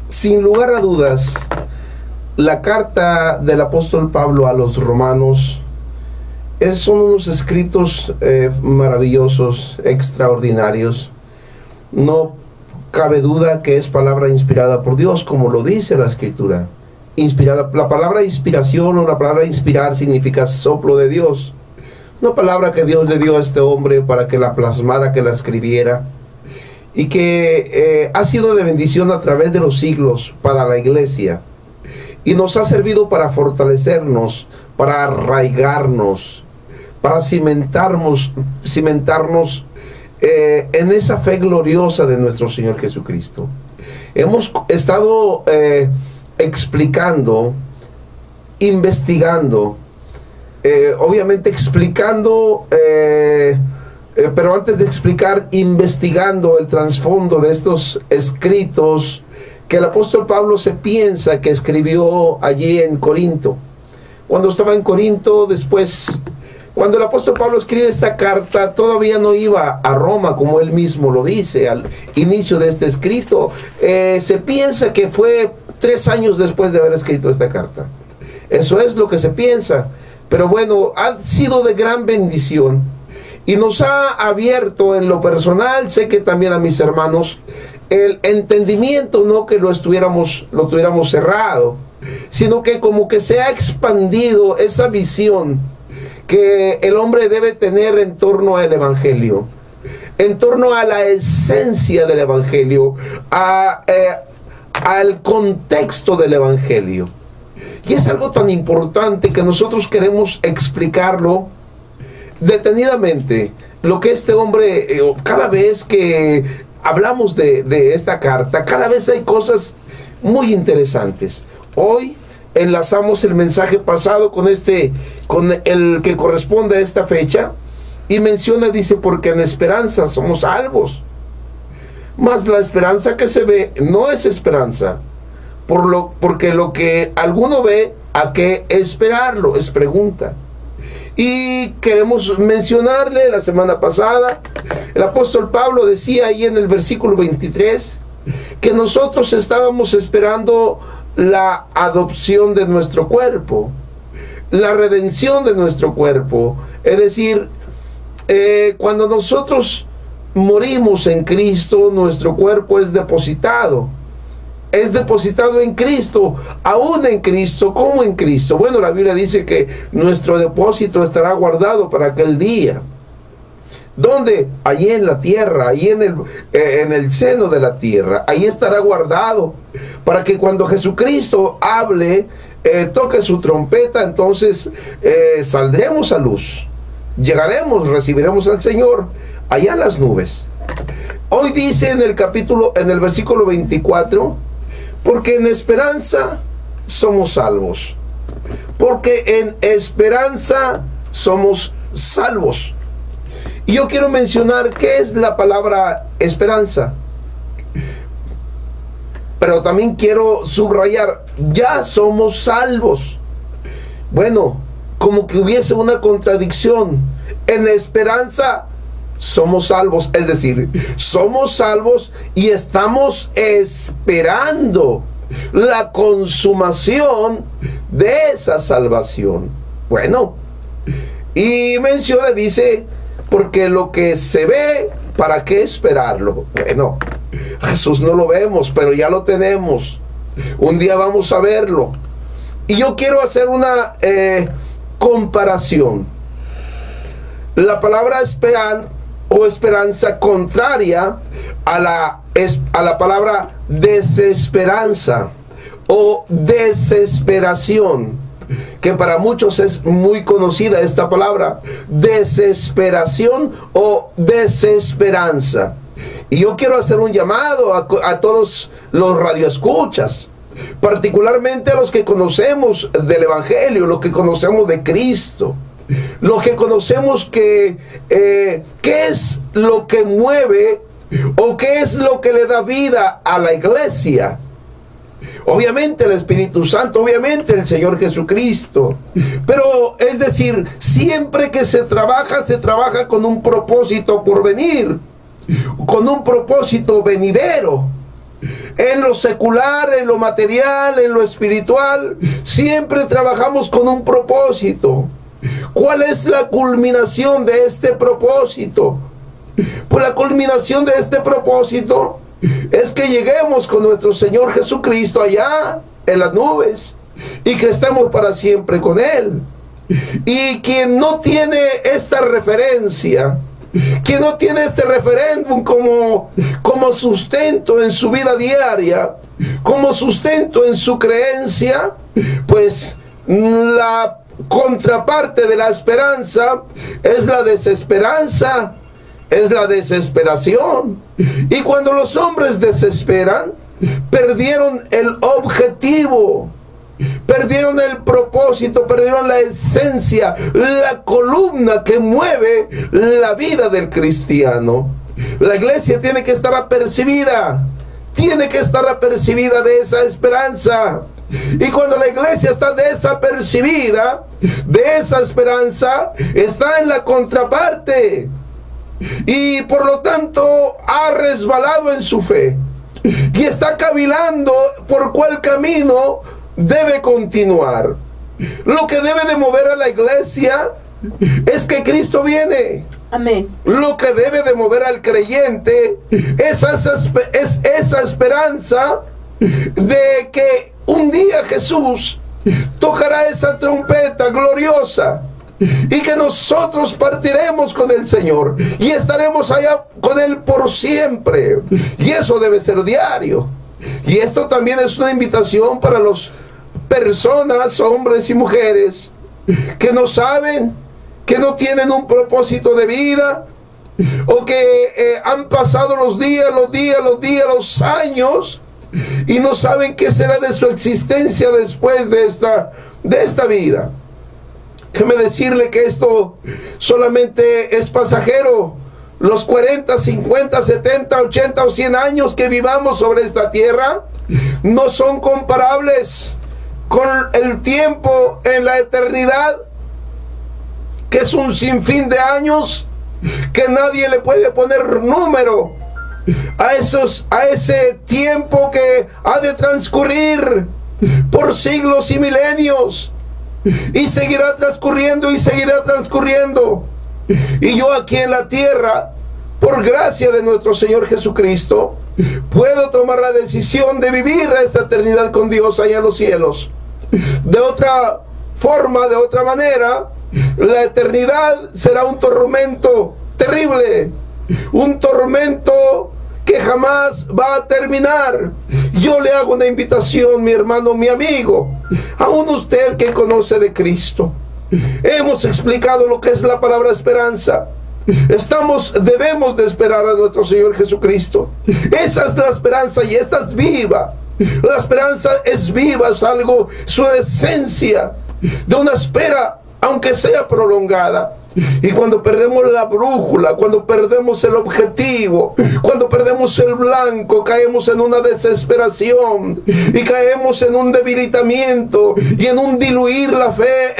Sin lugar a dudas, la carta del apóstol Pablo a los romanos son unos escritos maravillosos, extraordinarios. No cabe duda que es palabra inspirada por Dios, como lo dice la Escritura. Inspirada, la palabra inspiración o la palabra inspirar significa soplo de Dios. Una palabra que Dios le dio a este hombre para que la plasmara, que la escribiera, y que ha sido de bendición a través de los siglos para la iglesia, y nos ha servido para fortalecernos, para arraigarnos, para cimentarnos en esa fe gloriosa de nuestro Señor Jesucristo. Hemos estado explicando, investigando, obviamente explicando, pero antes de explicar, investigando el trasfondo de estos escritos que el apóstol Pablo se piensa que escribió allí en Corinto. Cuando estaba en Corinto, después, cuando el apóstol Pablo escribe esta carta, todavía no iba a Roma, como él mismo lo dice al inicio de este escrito. Se piensa que fue 3 años después de haber escrito esta carta. Eso es lo que se piensa. Pero bueno, ha sido de gran bendición y nos ha abierto en lo personal, sé que también a mis hermanos, el entendimiento, no que lo tuviéramos cerrado, sino que como que se ha expandido esa visión que el hombre debe tener en torno al Evangelio, en torno a la esencia del Evangelio, al contexto del Evangelio. Y es algo tan importante que nosotros queremos explicarlo detenidamente. Lo que este hombre, cada vez que hablamos de esta carta, cada vez hay cosas muy interesantes. Hoy enlazamos el mensaje pasado con el que corresponde a esta fecha, y menciona, dice, porque en esperanza somos salvos. Mas la esperanza que se ve no es esperanza, porque lo que alguno ve, ¿a qué esperarlo? Es pregunta. Y queremos mencionarle, la semana pasada, el apóstol Pablo decía ahí en el versículo 23, que nosotros estábamos esperando la adopción de nuestro cuerpo, la redención de nuestro cuerpo. Es decir, cuando nosotros morimos en Cristo, nuestro cuerpo es depositado en Cristo, aún en Cristo, como en Cristo. Bueno, la Biblia dice que nuestro depósito estará guardado para aquel día. ¿Dónde? Allí en la tierra, allí en el seno de la tierra. Ahí estará guardado para que cuando Jesucristo hable, toque su trompeta, entonces saldremos a luz. Llegaremos, recibiremos al Señor allá en las nubes. Hoy dice en el versículo 24, porque en esperanza somos salvos. Porque en esperanza somos salvos. Y yo quiero mencionar qué es la palabra esperanza. Pero también quiero subrayar, ya somos salvos. Bueno, como que hubiese una contradicción. En esperanza somos salvos, es decir, somos salvos y estamos esperando la consumación de esa salvación. Bueno, y menciona, dice, porque lo que se ve, ¿para qué esperarlo? Bueno, Jesús no lo vemos, pero ya lo tenemos. Un día vamos a verlo. Y yo quiero hacer una comparación. La palabra esperar o esperanza contraria a la palabra desesperanza o desesperación, que para muchos es muy conocida esta palabra, desesperación o desesperanza. Y yo quiero hacer un llamado a todos los radioescuchas, particularmente a los que conocemos del Evangelio, los que conocemos de Cristo, los que conocemos qué es lo que mueve o qué es lo que le da vida a la iglesia. Obviamente el Espíritu Santo, obviamente el Señor Jesucristo. Pero es decir, siempre que se trabaja con un propósito por venir, con un propósito venidero. en lo secular, en lo material, en lo espiritual, siempre trabajamos con un propósito. ¿Cuál es la culminación de este propósito? Pues la culminación de este propósito es que lleguemos con nuestro Señor Jesucristo allá en las nubes y que estemos para siempre con Él. Y quien no tiene esta referencia, quien no tiene este referéndum como sustento en su vida diaria, como sustento en su creencia, pues la contraparte de la esperanza es la desesperanza, es la desesperación. Y cuando los hombres desesperan, perdieron el objetivo, perdieron el propósito, perdieron la esencia, la columna que mueve la vida del cristiano. La iglesia tiene que estar apercibida, tiene que estar apercibida de esa esperanza. Y cuando la iglesia está desapercibida de esa esperanza, está en la contraparte y por lo tanto ha resbalado en su fe y está cavilando por cuál camino debe continuar. Lo que debe de mover a la iglesia es que Cristo viene. Amén. Lo que debe de mover al creyente es esa esperanza de que un día Jesús tocará esa trompeta gloriosa y que nosotros partiremos con el Señor y estaremos allá con Él por siempre. Y eso debe ser diario. Y esto también es una invitación para las personas, hombres y mujeres, que no saben, que no tienen un propósito de vida, o que han pasado los años, y no saben qué será de su existencia después de esta vida. Déjeme decirle que esto solamente es pasajero. Los 40, 50, 70, 80 o 100 años que vivamos sobre esta tierra no son comparables con el tiempo en la eternidad, que es un sinfín de años que nadie le puede poner número a ese tiempo que ha de transcurrir por siglos y milenios, y seguirá transcurriendo y seguirá transcurriendo. Y yo aquí en la tierra, por gracia de nuestro Señor Jesucristo, puedo tomar la decisión de vivir esta eternidad con Dios allá en los cielos. De otra forma, de otra manera, la eternidad será un tormento terrible, un tormento que jamás va a terminar. Yo le hago una invitación, mi hermano, mi amigo, aún usted que conoce de Cristo. Hemos explicado lo que es la palabra esperanza. Debemos de esperar a nuestro Señor Jesucristo. Esa es la esperanza y esta es viva. La esperanza es viva, es algo, su esencia de una espera, aunque sea prolongada. Y cuando perdemos la brújula, cuando perdemos el objetivo, cuando perdemos el blanco, caemos en una desesperación y caemos en un debilitamiento y en un diluir la fe,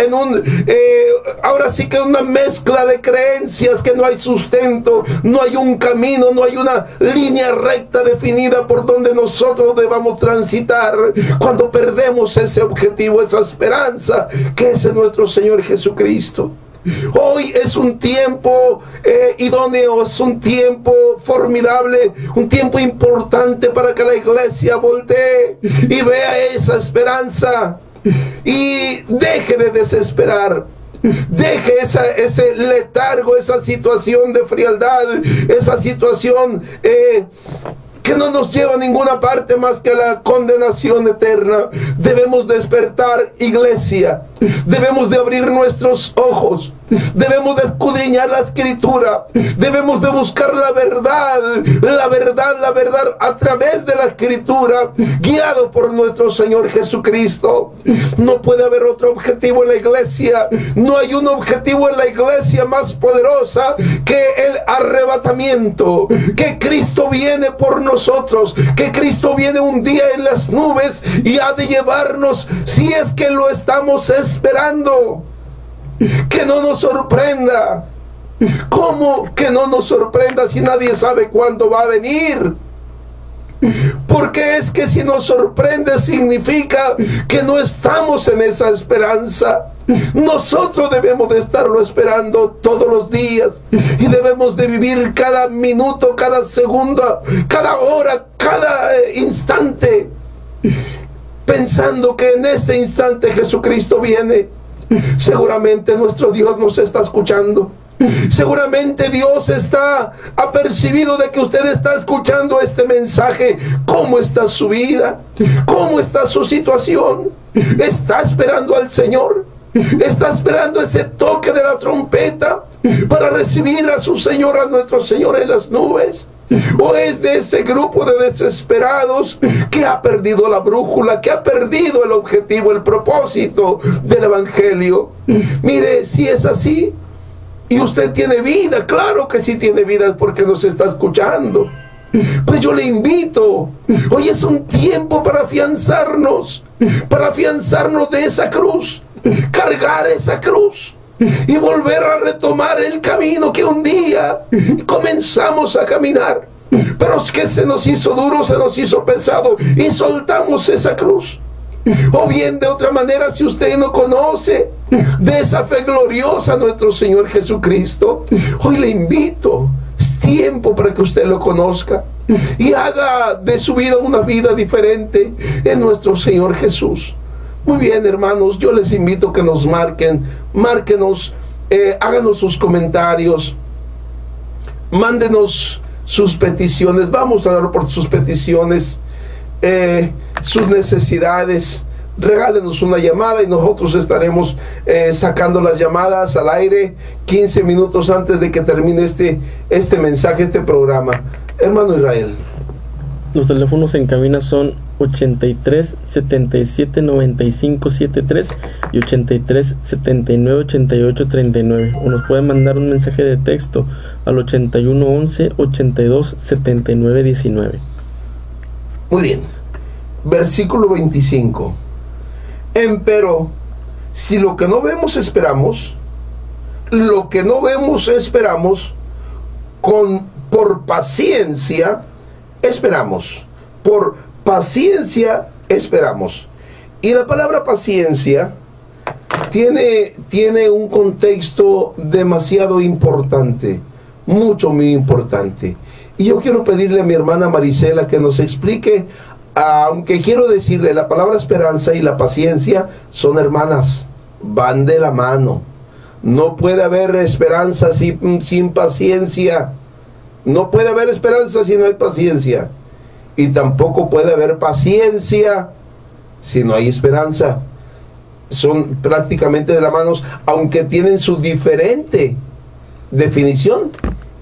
ahora sí que una mezcla de creencias que no hay sustento, no hay un camino, no hay una línea recta definida por donde nosotros debamos transitar. Cuando perdemos ese objetivo, esa esperanza que es en nuestro Señor Jesucristo. Hoy es un tiempo idóneo, es un tiempo formidable, un tiempo importante para que la iglesia voltee y vea esa esperanza y deje de desesperar. Deje ese letargo, esa situación de frialdad, esa situación que no nos lleva a ninguna parte más que a la condenación eterna. Debemos despertar, iglesia. Debemos de abrir nuestros ojos. Debemos de escudriñar la escritura. Debemos de buscar la verdad a través de la escritura, guiado por nuestro Señor Jesucristo. No puede haber otro objetivo en la iglesia. No hay un objetivo en la iglesia más poderosa que el arrebatamiento. Que Cristo viene por nosotros. Que Cristo viene un día en las nubes y ha de llevarnos, si es que lo estamos esperando. Que no nos sorprenda. ¿Cómo que no nos sorprenda si nadie sabe cuándo va a venir? Porque es que si nos sorprende significa que no estamos en esa esperanza. Nosotros debemos de estarlo esperando todos los días y debemos de vivir cada minuto, cada segundo, cada hora, cada instante, pensando que en este instante Jesucristo viene. Seguramente nuestro Dios nos está escuchando. Seguramente Dios está apercibido de que usted está escuchando este mensaje. ¿Cómo está su vida? ¿Cómo está su situación? ¿Está esperando al Señor? ¿Está esperando ese toque de la trompeta para recibir a su Señor, a nuestro Señor en las nubes? ¿O es de ese grupo de desesperados que ha perdido la brújula, que ha perdido el objetivo, el propósito del Evangelio? Mire, si es así y usted tiene vida, claro que sí tiene vida porque nos está escuchando, pues yo le invito, hoy es un tiempo para afianzarnos de esa cruz, cargar esa cruz y volver a retomar el camino que un día comenzamos a caminar, pero es que se nos hizo duro, se nos hizo pesado y soltamos esa cruz. O bien de otra manera, si usted no conoce de esa fe gloriosa nuestro Señor Jesucristo, hoy le invito, es tiempo para que usted lo conozca y haga de su vida una vida diferente en nuestro Señor Jesús. Muy bien, hermanos, yo les invito a que nos márquenos, háganos sus comentarios, mándenos sus peticiones, vamos a orar por sus peticiones, sus necesidades. Regálenos una llamada y nosotros estaremos sacando las llamadas al aire 15 minutos antes de que termine este mensaje, este programa. Hermano Israel. Los teléfonos en cabina son 83 77 95 73 y 83 79 88 39. O nos pueden mandar un mensaje de texto al 81 11 82 79 19. Muy bien. Versículo 25. Empero, si lo que no vemos esperamos, por paciencia esperamos. Por paciencia esperamos. Y la palabra paciencia tiene un contexto demasiado importante, muy importante. Y yo quiero pedirle a mi hermana Marisela que nos explique, aunque quiero decirle, la palabra esperanza y la paciencia son hermanas, van de la mano. No puede haber esperanza sin paciencia. No puede haber esperanza si no hay paciencia. Y tampoco puede haber paciencia si no hay esperanza. Son prácticamente de la mano, aunque tienen su diferente definición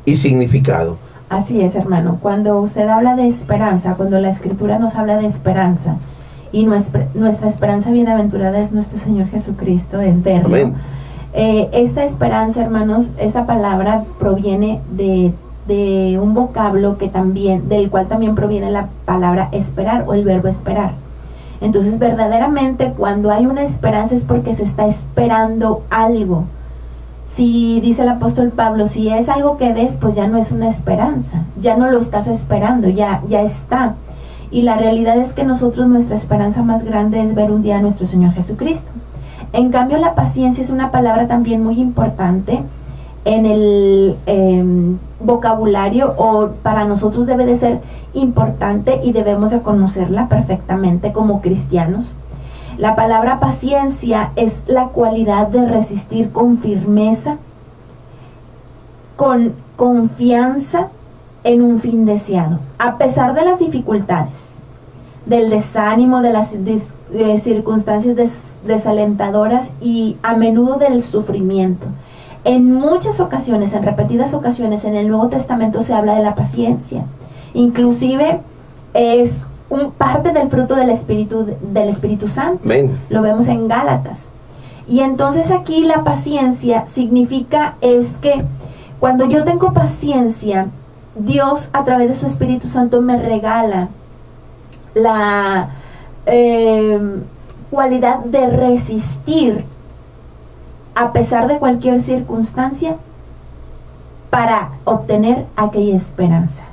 y significado. Así es, hermano. Cuando usted habla de esperanza, cuando la Escritura nos habla de esperanza, y nuestra esperanza bienaventurada es nuestro Señor Jesucristo, es verlo. Amén. Esta esperanza, hermanos, esta palabra proviene de un vocablo del cual también proviene la palabra esperar o el verbo esperar. Entonces, verdaderamente, cuando hay una esperanza es porque se está esperando algo. Si dice el apóstol Pablo, si es algo que ves, pues ya no es una esperanza, ya no lo estás esperando, ya está. Y la realidad es que nuestra esperanza más grande es ver un día a nuestro Señor Jesucristo. En cambio, la paciencia es una palabra también muy importante en el vocabulario, o para nosotros debe de ser importante y debemos de conocerla perfectamente como cristianos. La palabra paciencia es la cualidad de resistir con firmeza, con confianza en un fin deseado, a pesar de las dificultades, del desánimo, de las circunstancias desalentadoras y a menudo del sufrimiento. En muchas ocasiones, en repetidas ocasiones, en el Nuevo Testamento se habla de la paciencia. Inclusive es parte del fruto del Espíritu Santo. Amén. Lo vemos en Gálatas. Y entonces aquí la paciencia significa es que cuando yo tengo paciencia, Dios a través de su Espíritu Santo me regala la cualidad de resistir a pesar de cualquier circunstancia para obtener aquella esperanza.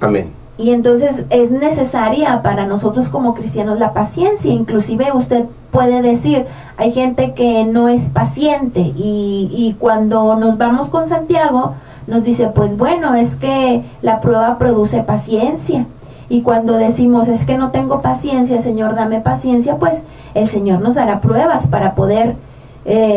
Amén. Y entonces es necesaria para nosotros como cristianos la paciencia. Inclusive usted puede decir, hay gente que no es paciente y cuando nos vamos con Santiago nos dice, pues bueno, es que la prueba produce paciencia. Y cuando decimos, es que no tengo paciencia, Señor, dame paciencia, pues el Señor nos dará pruebas para poder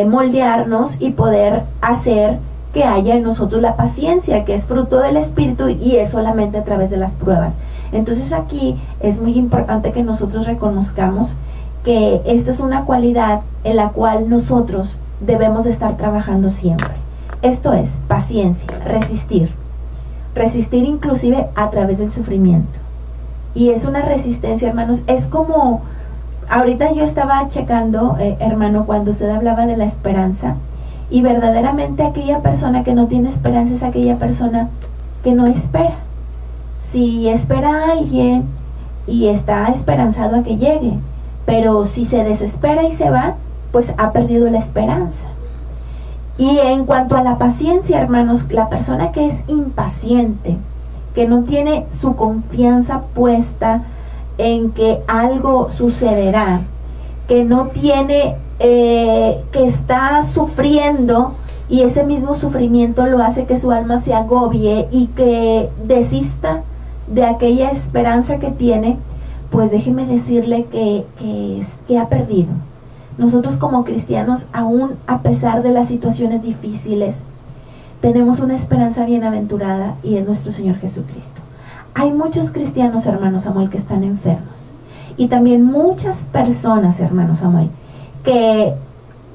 moldearnos y poder hacer que haya en nosotros la paciencia, que es fruto del Espíritu, y es solamente a través de las pruebas. Entonces aquí es muy importante que nosotros reconozcamos que esta es una cualidad en la cual nosotros debemos de estar trabajando siempre. Esto es paciencia, resistir inclusive a través del sufrimiento. Y es una resistencia, hermanos, es como, ahorita yo estaba checando, hermano, cuando usted hablaba de la esperanza, y verdaderamente aquella persona que no tiene esperanza es aquella persona que no espera. Si espera a alguien y está esperanzado a que llegue, pero si se desespera y se va, pues ha perdido la esperanza. Y en cuanto a la paciencia, hermanos, la persona que es impaciente, que no tiene su confianza puesta en que algo sucederá, que no tiene, que está sufriendo, y ese mismo sufrimiento lo hace que su alma se agobie y que desista de aquella esperanza que tiene, pues déjeme decirle que ha perdido. Nosotros como cristianos, aún a pesar de las situaciones difíciles, tenemos una esperanza bienaventurada, y es nuestro Señor Jesucristo. Hay muchos cristianos, hermano Samuel, que están enfermos, y también muchas personas, hermano Samuel, que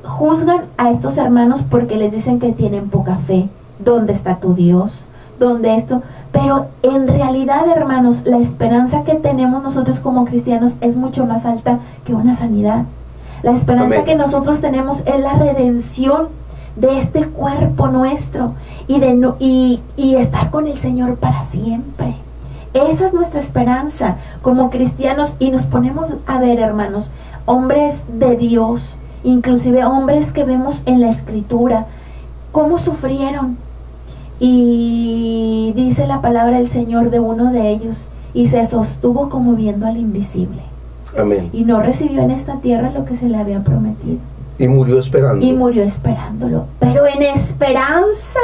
juzgan a estos hermanos porque les dicen que tienen poca fe. ¿Dónde está tu Dios? ¿Dónde esto? Pero en realidad, hermanos, la esperanza que tenemos nosotros como cristianos es mucho más alta que una sanidad. La esperanza Amén. que nosotros tenemos es la redención de este cuerpo nuestro y estar con el Señor para siempre. Esa es nuestra esperanza como cristianos, y nos ponemos a ver, hermanos, hombres de Dios, inclusive hombres que vemos en la Escritura, cómo sufrieron. Y dice la palabra del Señor de uno de ellos, y se sostuvo como viendo al invisible. Amén. Y no recibió en esta tierra lo que se le había prometido. Y murió esperando. Y murió esperándolo. Pero en esperanza.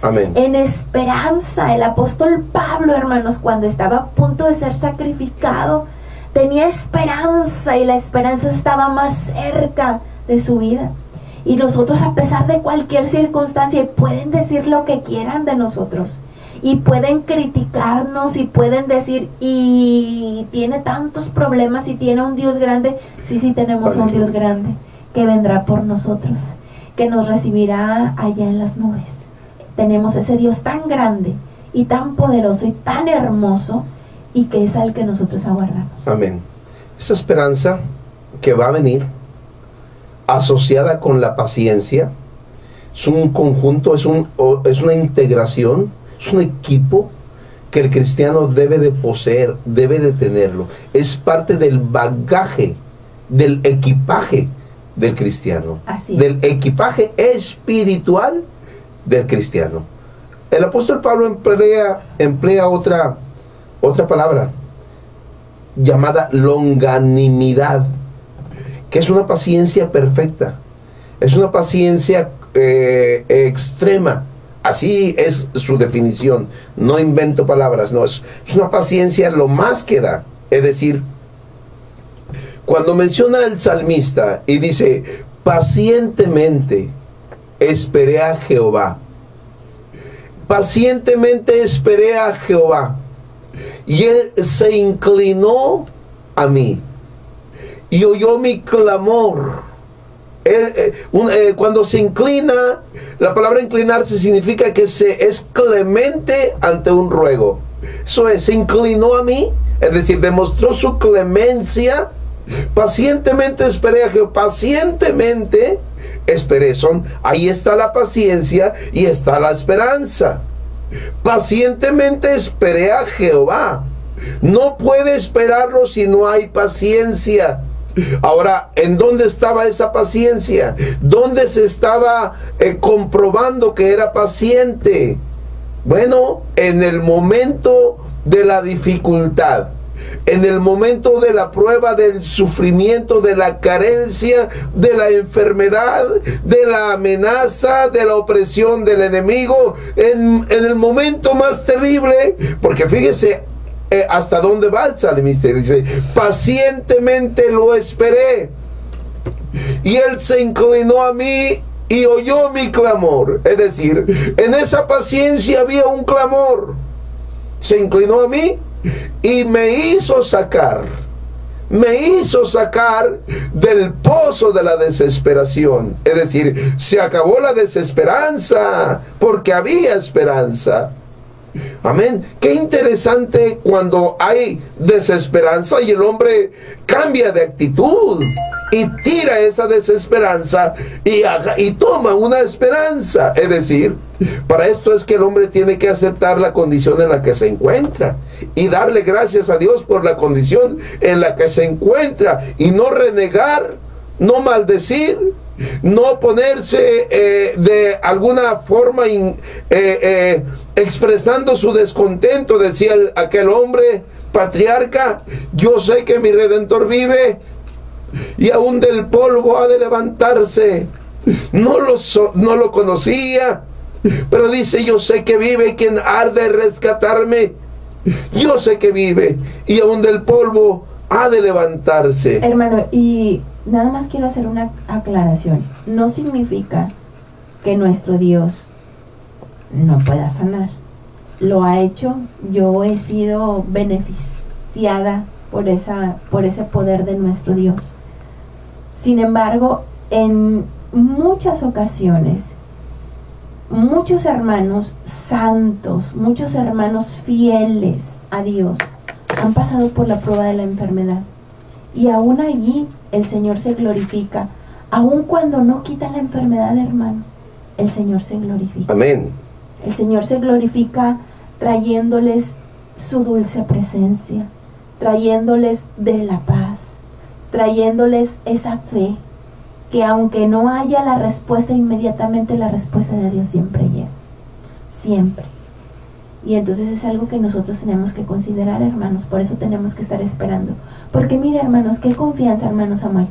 Amén. En esperanza. El apóstol Pablo, hermanos, cuando estaba a punto de ser sacrificado, tenía esperanza, y la esperanza estaba más cerca de su vida. Y nosotros, a pesar de cualquier circunstancia, pueden decir lo que quieran de nosotros, y pueden criticarnos, y pueden decir, y tiene tantos problemas, y tiene un Dios grande. Sí, tenemos un Dios grande que vendrá por nosotros, que nos recibirá allá en las nubes. Tenemos ese Dios tan grande y tan poderoso y tan hermoso, y que es al que nosotros aguardamos. Amén. Esa esperanza que va a venir asociada con la paciencia es un conjunto, es una integración, es un equipo que el cristiano debe de poseer, debe de tenerlo. Es parte del bagaje, del equipaje del cristiano, Así es. del equipaje espiritual del cristiano. El apóstol Pablo emplea otra palabra llamada longanimidad, que es una paciencia perfecta, es una paciencia extrema. Así es su definición. No invento palabras, no, es una paciencia lo más que da. Es decir, cuando menciona el salmista y dice, pacientemente esperé a Jehová, pacientemente esperé a Jehová, y él se inclinó a mí y oyó mi clamor. Cuando se inclina, la palabra inclinarse significa que se es clemente ante un ruego. Eso es, se inclinó a mí, es decir, demostró su clemencia. Pacientemente esperé a Jehová, pacientemente esperé. Ahí está la paciencia y está la esperanza. Pacientemente esperé a Jehová. No puede esperarlo si no hay paciencia. Ahora, ¿en dónde estaba esa paciencia? ¿Dónde se estaba comprobando que era paciente? Bueno, en el momento de la dificultad, en el momento de la prueba, del sufrimiento, de la carencia, de la enfermedad, de la amenaza, de la opresión del enemigo, en el momento más terrible, porque fíjese hasta dónde va el salmista. Dice: pacientemente lo esperé, y él se inclinó a mí y oyó mi clamor. Es decir, en esa paciencia había un clamor. Se inclinó a mí y me hizo sacar del pozo de la desesperación. Es decir, se acabó la desesperanza porque había esperanza. Amén. Qué interesante cuando hay desesperanza y el hombre cambia de actitud y tira esa desesperanza y toma una esperanza. Es decir, para esto es que el hombre tiene que aceptar la condición en la que se encuentra y darle gracias a Dios por la condición en la que se encuentra, y no renegar, no maldecir, no ponerse de alguna forma expresando su descontento. Decía aquel hombre patriarca: yo sé que mi Redentor vive y aún del polvo ha de levantarse. No lo conocía, pero dice: yo sé que vive quien ha de rescatarme. Yo sé que vive y aún del polvo ha de levantarse. Hermano, y nada más quiero hacer una aclaración. No significa que nuestro Dios no pueda sanar. Lo ha hecho. Yo he sido beneficiada por ese poder de nuestro Dios. Sin embargo, en muchas ocasiones, muchos hermanos santos, muchos hermanos fieles a Dios han pasado por la prueba de la enfermedad, y aún allí el Señor se glorifica. Aún cuando no quita la enfermedad, hermano, el Señor se glorifica. Amén. El Señor se glorifica trayéndoles su dulce presencia, trayéndoles de la paz, trayéndoles esa fe, que aunque no haya la respuesta inmediatamente, la respuesta de Dios siempre llega, siempre. Y entonces es algo que nosotros tenemos que considerar, hermanos. Por eso tenemos que estar esperando. Porque mire, hermanos, qué confianza, hermano Samuel,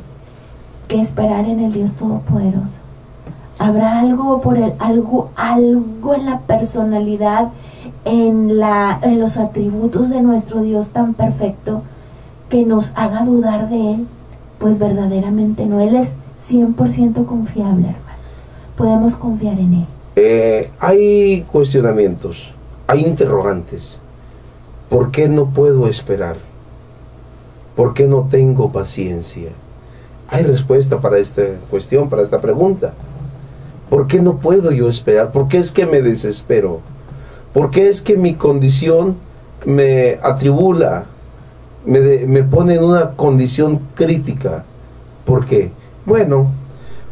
que esperar en el Dios Todopoderoso. Habrá algo en la personalidad, en los atributos de nuestro Dios tan perfecto, que nos haga dudar de Él. Pues verdaderamente no. Él es 100% confiable, hermanos. Podemos confiar en Él. Hay cuestionamientos, hay interrogantes. ¿Por qué no puedo esperar? ¿Por qué no tengo paciencia? Hay respuesta para esta cuestión, para esta pregunta. ¿Por qué no puedo yo esperar? ¿Por qué es que me desespero? ¿Por qué es que mi condición me atribula, me pone en una condición crítica? ¿Por qué? Bueno,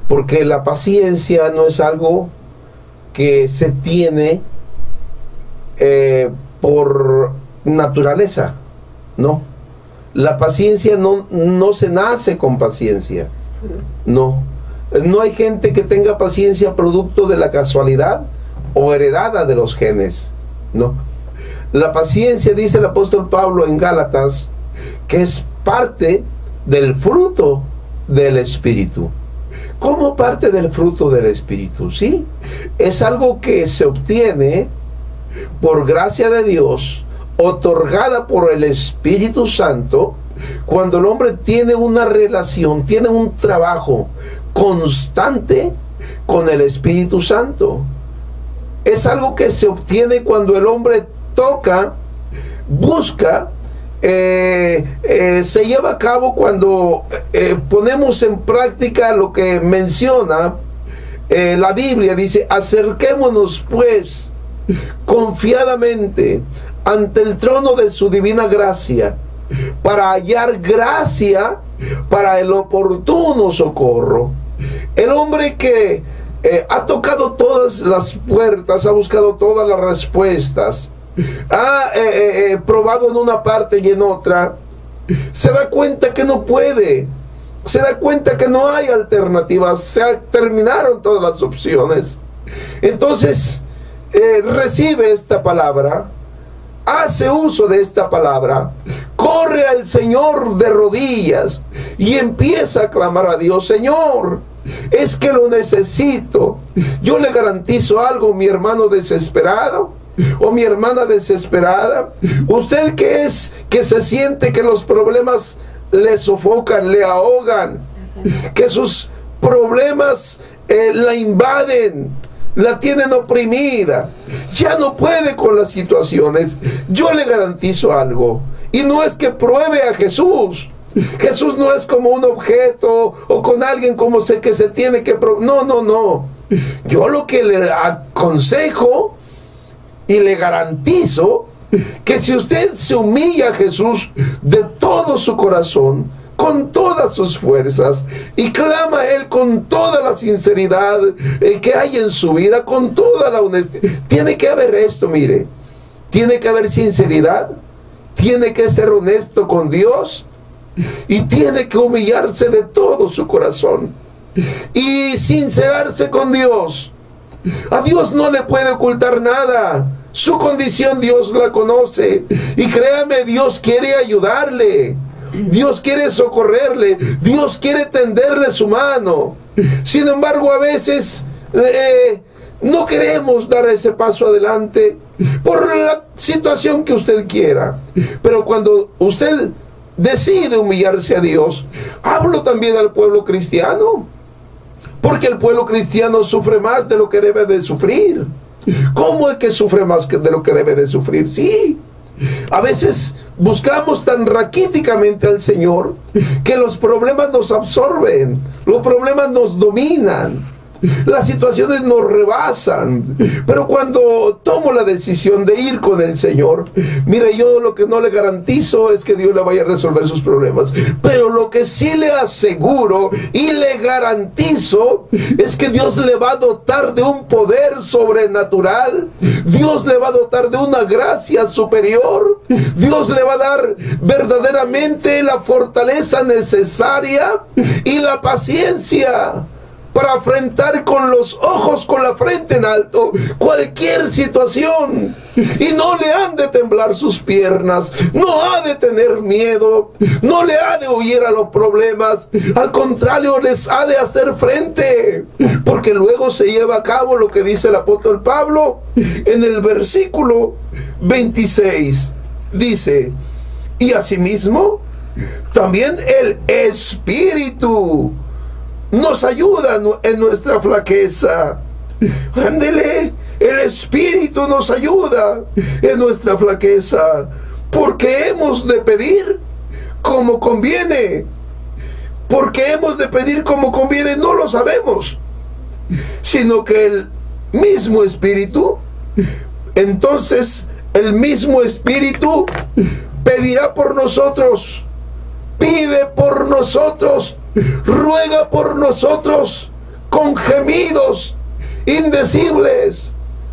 porque la paciencia no es algo que se tiene por naturaleza, no. La paciencia no se nace con paciencia, no. No hay gente que tenga paciencia producto de la casualidad o heredada de los genes, no. La paciencia, dice el apóstol Pablo en Gálatas, que es parte del fruto del Espíritu. ¿Cómo parte del fruto del Espíritu? Sí, es algo que se obtiene por gracia de Dios, otorgada por el Espíritu Santo, cuando el hombre tiene una relación, tiene un trabajo constante con el Espíritu Santo. Es algo que se obtiene cuando el hombre toca, busca, se lleva a cabo cuando ponemos en práctica lo que menciona la Biblia. Dice: acerquémonos pues confiadamente ante el trono de su divina gracia, para hallar gracia para el oportuno socorro. El hombre que ha tocado todas las puertas, ha buscado todas las respuestas, ha probado en una parte y en otra, se da cuenta que no puede, se da cuenta que no hay alternativas, se terminaron todas las opciones. Entonces recibe esta palabra hace uso de esta palabra, corre al Señor de rodillas y empieza a clamar a Dios: Señor, es que lo necesito. Yo le garantizo algo, mi hermano desesperado o mi hermana desesperada, usted que se siente que los problemas le sofocan, le ahogan, que sus problemas la invaden, la tienen oprimida, ya no puede con las situaciones. Yo le garantizo algo, y no es que pruebe a Jesús. Jesús no es como un objeto o con alguien como que se tiene que probar. No, no, no. Yo lo que le aconsejo y le garantizo, que si usted se humilla a Jesús de todo su corazón, con todas sus fuerzas, y clama a Él con toda la sinceridad que hay en su vida, con toda la honestidad, tiene que haber esto, mire, tiene que haber sinceridad, tiene que ser honesto con Dios, y tiene que humillarse de todo su corazón y sincerarse con Dios. A Dios no le puede ocultar nada. Su condición Dios la conoce, y créame, Dios quiere ayudarle, Dios quiere socorrerle, Dios quiere tenderle su mano. Sin embargo, a veces no queremos dar ese paso adelante por la situación que usted quiera. Pero cuando usted decide humillarse a Dios, hablo también al pueblo cristiano, porque el pueblo cristiano sufre más de lo que debe de sufrir. ¿Cómo es que sufre más de lo que debe de sufrir? Sí, a veces buscamos tan raquíticamente al Señor que los problemas nos absorben, los problemas nos dominan, las situaciones nos rebasan. Pero cuando tomo la decisión de ir con el Señor, mire, yo lo que no le garantizo es que Dios le vaya a resolver sus problemas, pero lo que sí le aseguro y le garantizo es que Dios le va a dotar de un poder sobrenatural, Dios le va a dotar de una gracia superior, Dios le va a dar verdaderamente la fortaleza necesaria y la paciencia para afrontar con los ojos, con la frente en alto, cualquier situación. Y no le han de temblar sus piernas, no ha de tener miedo, no le ha de huir a los problemas, al contrario, les ha de hacer frente, porque luego se lleva a cabo lo que dice el apóstol Pablo en el versículo 26. Dice: y asimismo también el Espíritu nos ayuda en nuestra flaqueza. Ándele, el Espíritu nos ayuda en nuestra flaqueza, porque hemos de pedir como conviene. Porque hemos de pedir como conviene, no lo sabemos, sino que el mismo Espíritu, entonces el mismo Espíritu pedirá por nosotros, pide por nosotros, ruega por nosotros con gemidos indecibles.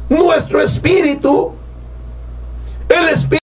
Nuestro espíritu, el espíritu